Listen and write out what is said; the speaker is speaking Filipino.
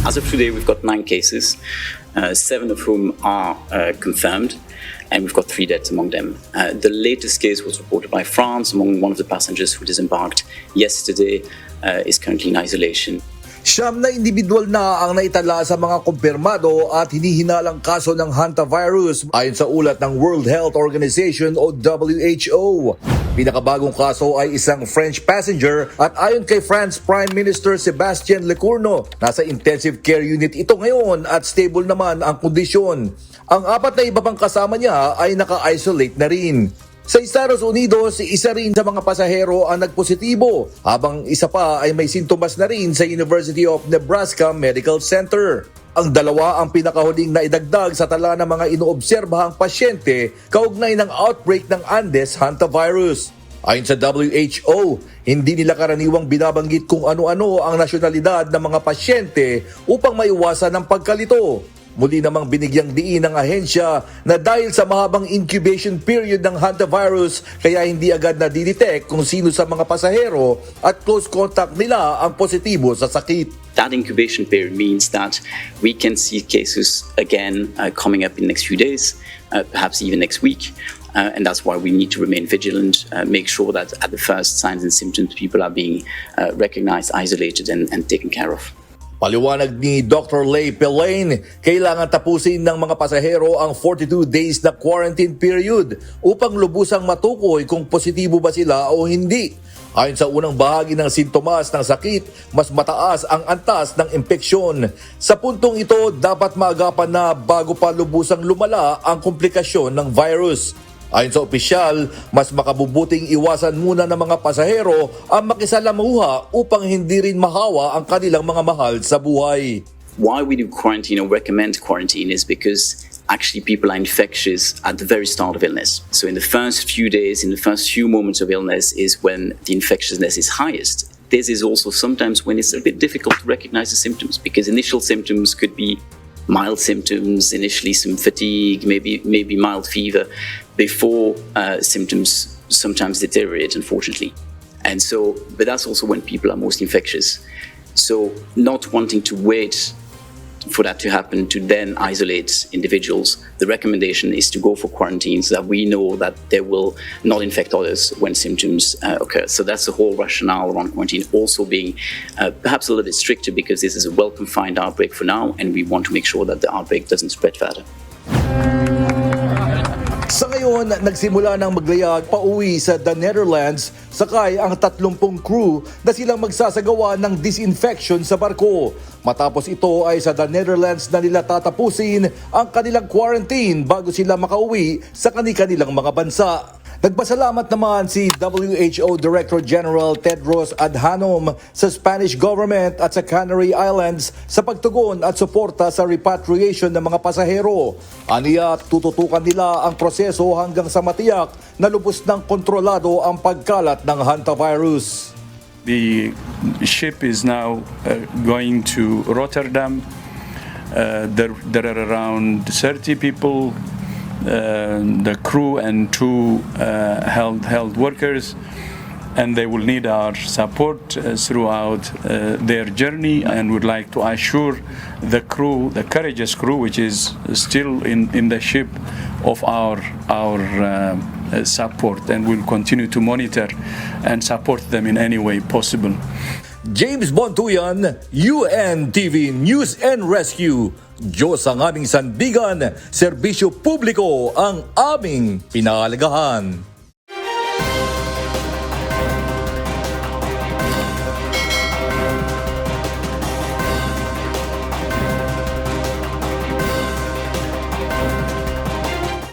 As of today, we've got 9 cases, 7 of whom are confirmed, and we've got 3 deaths among them. The latest case was reported by France among one of the passengers who disembarked yesterday, is currently in isolation. Siyam na individual na ang naitala sa mga kumpirmado at hinihinalang kaso ng hantavirus ayon sa ulat ng World Health Organization o WHO. Pinakabagong kaso ay isang French passenger at ayon kay France Prime Minister Sébastien Lecornu, nasa intensive care unit ito ngayon at stable naman ang kondisyon. Ang 4 na iba pang kasama niya ay naka-isolate na rin. Sa Estados Unidos, isa rin sa mga pasahero ang nagpositibo, habang isa pa ay may sintomas na rin sa University of Nebraska Medical Center. Ang dalawa ang pinakahuling na idagdag sa tala ng mga inoobserbahang pasyente kaugnay ng outbreak ng Andes hantavirus. Ayon sa WHO, hindi nila karaniwang binabanggit kung ano-ano ang nasyonalidad ng mga pasyente upang maiwasan ang pagkalito. Muli namang binigyang diin ng ahensya na dahil sa mahabang incubation period ng hantavirus kaya hindi agad na-detect kung sino sa mga pasahero at close contact nila ang positibo sa sakit. That incubation period means that we can see cases again coming up in the next few days, perhaps even next week. And that's why we need to remain vigilant, make sure that at the first signs and symptoms people are being recognized, isolated and taken care of. Paliwanag ni Dr. Leigh Pelaine, kailangan tapusin ng mga pasahero ang 42 days na quarantine period upang lubusang matukoy kung positibo ba sila o hindi. Ayon sa unang bahagi ng sintomas ng sakit, mas mataas ang antas ng impeksyon. Sa puntong ito, dapat maagapan na bago pa lubusang lumala ang komplikasyon ng virus. Ayon sa opisyal, mas makabubuting iwasan muna ng mga pasahero ang makisalamuha upang hindi rin mahawa ang kanilang mga mahal sa buhay. Why we do quarantine or recommend quarantine is because actually people are infectious at the very start of illness. So in the first few days, in the first few moments of illness is when the infectiousness is highest. This is also sometimes when it's a bit difficult to recognize the symptoms, because initial symptoms could be mild symptoms, initially some fatigue, maybe mild fever, before symptoms sometimes deteriorate, unfortunately. And so, but that's also when people are most infectious. So not wanting to wait for that to happen to then isolate individuals, the recommendation is to go for quarantine so that we know that they will not infect others when symptoms occur. So that's the whole rationale around quarantine, also being perhaps a little bit stricter because this is a well-confined outbreak for now and we want to make sure that the outbreak doesn't spread further. Sa ngayon, nagsimula ng maglayag pauwi sa The Netherlands sakay ang 30 crew na silang magsasagawa ng disinfection sa barko. Matapos ito ay sa The Netherlands na nila tatapusin ang kanilang quarantine bago sila makauwi sa kanilang mga bansa. Nagpasalamat naman si WHO Director General Tedros Adhanom sa Spanish government at sa Canary Islands sa pagtugon at suporta sa repatriation ng mga pasahero. Aniya, tututukan nila ang proseso hanggang sa matiyak na lubos ng kontrolado ang pagkalat ng hantavirus. The ship is now going to Rotterdam. There are around 30 people. The crew and 2 health workers, and they will need our support throughout their journey, and would like to assure the crew, the courageous crew which is still in the ship, of our support, and we'll continue to monitor and support them in any way possible. James Bontuyan, UNTV News and Rescue. Diyos ang aming sandigan, serbisyo publiko ang aming pinahalagahan.